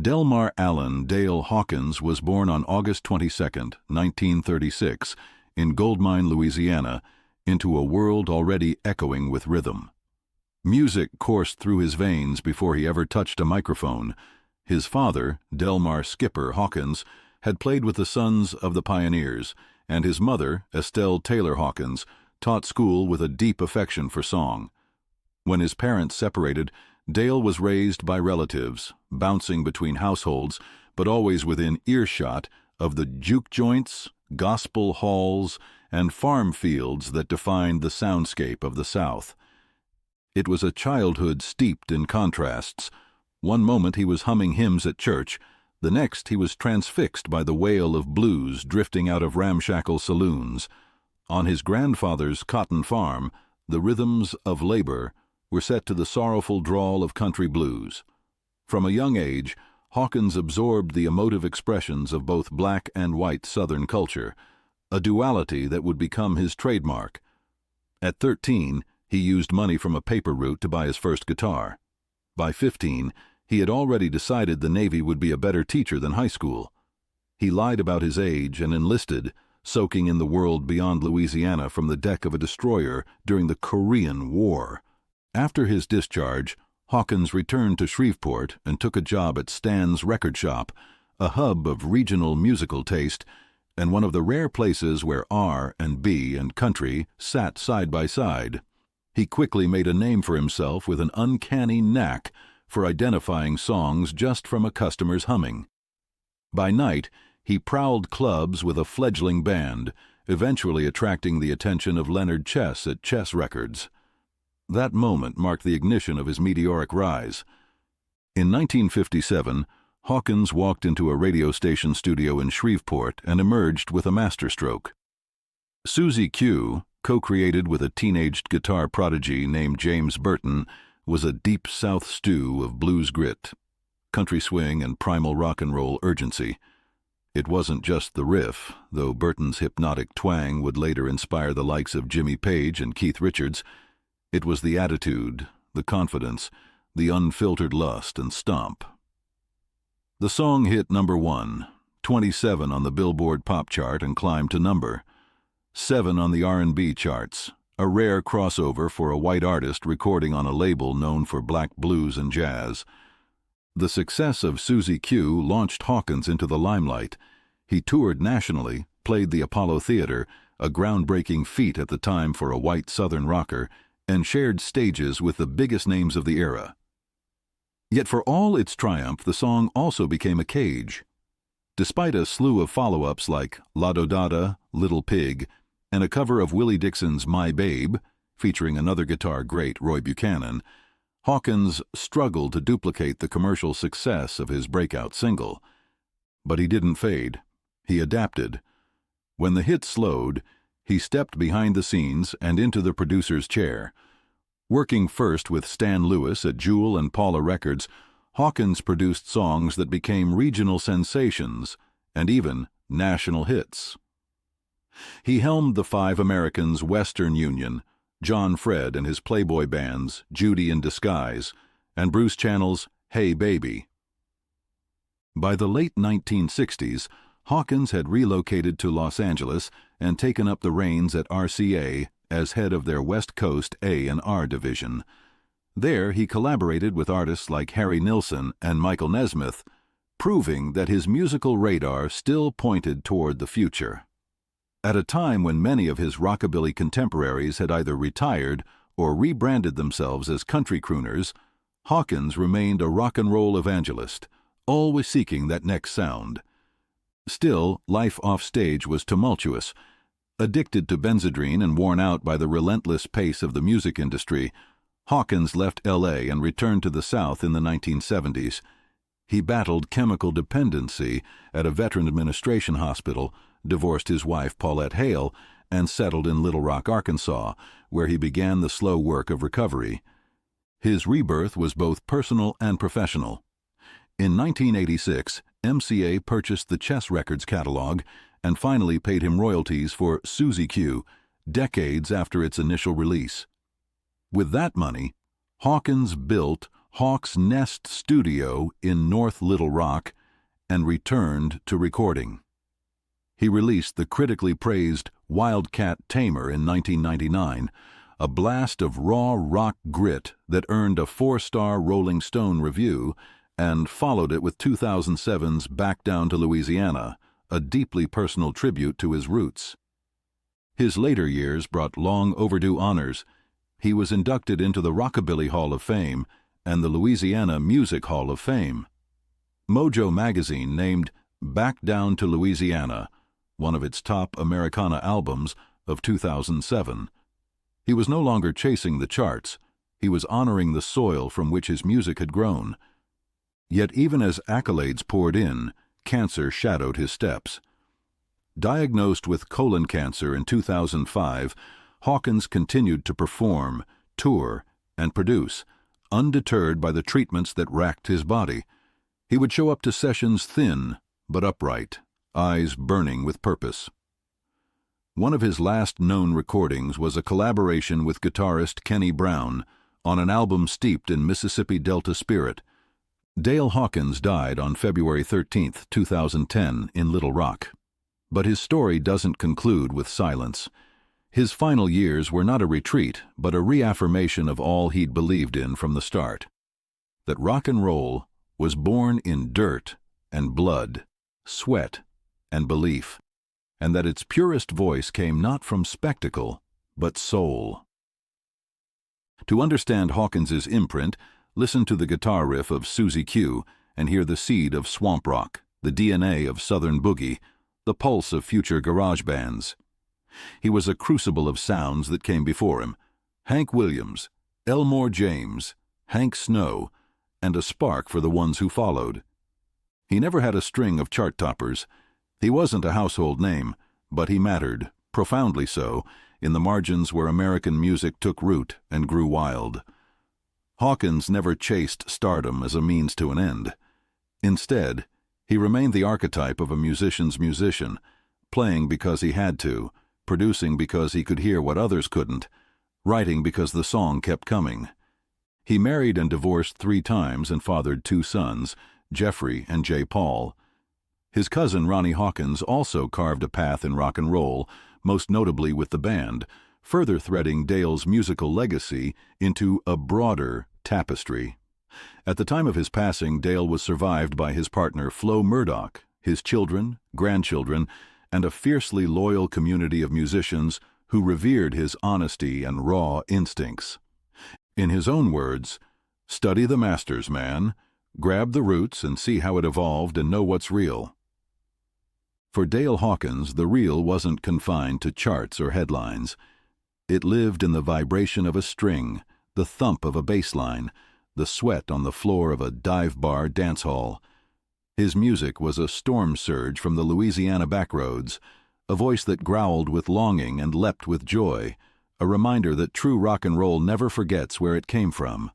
Delmar Allen Dale Hawkins was born on August 22, 1936, in Goldmine, Louisiana, into a world already echoing with rhythm. Music coursed through his veins before he ever touched a microphone. His father, Delmar Skipper Hawkins, had played with the Sons of the Pioneers, and his mother, Estelle Taylor Hawkins, taught school with a deep affection for song. When his parents separated, Dale was raised by relatives, bouncing between households, but always within earshot of the juke joints, gospel halls, and farm fields that defined the soundscape of the South. It was a childhood steeped in contrasts. One moment he was humming hymns at church, the next he was transfixed by the wail of blues drifting out of ramshackle saloons. On his grandfather's cotton farm, the rhythms of labor were set to the sorrowful drawl of country blues. From a young age, Hawkins absorbed the emotive expressions of both black and white Southern culture, a duality that would become his trademark. At 13, he used money from a paper route to buy his first guitar. By 15, he had already decided the Navy would be a better teacher than high school. He lied about his age and enlisted, soaking in the world beyond Louisiana from the deck of a destroyer during the Korean War. After his discharge, Hawkins returned to Shreveport and took a job at Stan's Record Shop, a hub of regional musical taste and one of the rare places where R&B and country sat side by side. He quickly made a name for himself with an uncanny knack for identifying songs just from a customer's humming. By night, he prowled clubs with a fledgling band, eventually attracting the attention of Leonard Chess at Chess Records. That moment marked the ignition of his meteoric rise. In 1957, Hawkins walked into a radio station studio in Shreveport and emerged with a masterstroke. Susie Q, co-created with a teenaged guitar prodigy named James Burton, was a deep South stew of blues grit, country swing, and primal rock and roll urgency. It wasn't just the riff, though Burton's hypnotic twang would later inspire the likes of Jimmy Page and Keith Richards. It was the attitude, the confidence, the unfiltered lust and stomp. The song hit number 1, 27 on the Billboard pop chart, and climbed to number 7 on the R&B charts, a rare crossover for a white artist recording on a label known for black blues and jazz. The success of Susie Q launched Hawkins into the limelight. He toured nationally, played the Apollo Theater, a groundbreaking feat at the time for a white Southern rocker, and shared stages with the biggest names of the era. Yet for all its triumph, the song also became a cage. Despite a slew of follow-ups like La Dodada, Little Pig, and a cover of Willie Dixon's My Babe, featuring another guitar great, Roy Buchanan, Hawkins struggled to duplicate the commercial success of his breakout single. But he didn't fade. He adapted. When the hit slowed, he stepped behind the scenes and into the producer's chair. Working first with Stan Lewis at Jewel and Paula Records, Hawkins produced songs that became regional sensations and even national hits. He helmed the Five Americans Western Union, John Fred and his Playboy bands Judy in Disguise, and Bruce Channel's Hey Baby. By the late 1960s, Hawkins had relocated to Los Angeles and taken up the reins at RCA as head of their West Coast A&R division. There he collaborated with artists like Harry Nilsson and Michael Nesmith, proving that his musical radar still pointed toward the future. At a time when many of his rockabilly contemporaries had either retired or rebranded themselves as country crooners, Hawkins remained a rock and roll evangelist, always seeking that next sound. Still, life off stage was tumultuous. Addicted to Benzedrine and worn out by the relentless pace of the music industry, Hawkins left L.A. and returned to the South in the 1970s. He battled chemical dependency at a Veteran Administration hospital, divorced his wife Paulette Hale, and settled in Little Rock, Arkansas, where he began the slow work of recovery. His rebirth was both personal and professional. In 1986, MCA purchased the Chess Records catalog and finally paid him royalties for Susie Q, decades after its initial release. With that money, Hawkins built Hawks' Nest studio in North Little Rock and returned to recording. He released the critically praised Wildcat Tamer in 1999, a blast of raw rock grit that earned a 4-star Rolling Stone review, and followed it with 2007's Back Down to Louisiana, a deeply personal tribute to his roots. His later years brought long overdue honors. He was inducted into the Rockabilly Hall of Fame and the Louisiana Music Hall of Fame. Mojo magazine named Back Down to Louisiana one of its top Americana albums of 2007. He was no longer chasing the charts. He was honoring the soil from which his music had grown. Yet even as accolades poured in, cancer shadowed his steps. Diagnosed with colon cancer in 2005, Hawkins continued to perform, tour, and produce, undeterred by the treatments that racked his body. He would show up to sessions thin but upright, eyes burning with purpose. One of his last known recordings was a collaboration with guitarist Kenny Brown on an album steeped in Mississippi Delta spirit. Dale Hawkins died on February 13, 2010, in Little Rock. But his story doesn't conclude with silence. His final years were not a retreat, but a reaffirmation of all he'd believed in from the start. That rock and roll was born in dirt and blood, sweat and belief, and that its purest voice came not from spectacle, but soul. To understand Hawkins's imprint, listen to the guitar riff of Susie Q and hear the seed of swamp rock, the DNA of Southern boogie, the pulse of future garage bands. He was a crucible of sounds that came before him: Hank Williams, Elmore James, Hank Snow, and a spark for the ones who followed. He never had a string of chart toppers. He wasn't a household name, but he mattered, profoundly so, in the margins where American music took root and grew wild. Hawkins never chased stardom as a means to an end. Instead, he remained the archetype of a musician's musician, playing because he had to, producing because he could hear what others couldn't, writing because the song kept coming. He married and divorced 3 times and fathered 2 sons, Jeffrey and J. Paul. His cousin Ronnie Hawkins also carved a path in rock and roll, most notably with the band, further threading Dale's musical legacy into a broader tapestry. At the time of his passing, Dale was survived by his partner Flo Murdoch, his children, grandchildren, and a fiercely loyal community of musicians who revered his honesty and raw instincts. In his own words, "Study the masters, man. Grab the roots and see how it evolved and know what's real." For Dale Hawkins, the real wasn't confined to charts or headlines. It lived in the vibration of a string, the thump of a bass line, the sweat on the floor of a dive bar dance hall. His music was a storm surge from the Louisiana backroads, a voice that growled with longing and leapt with joy, a reminder that true rock and roll never forgets where it came from.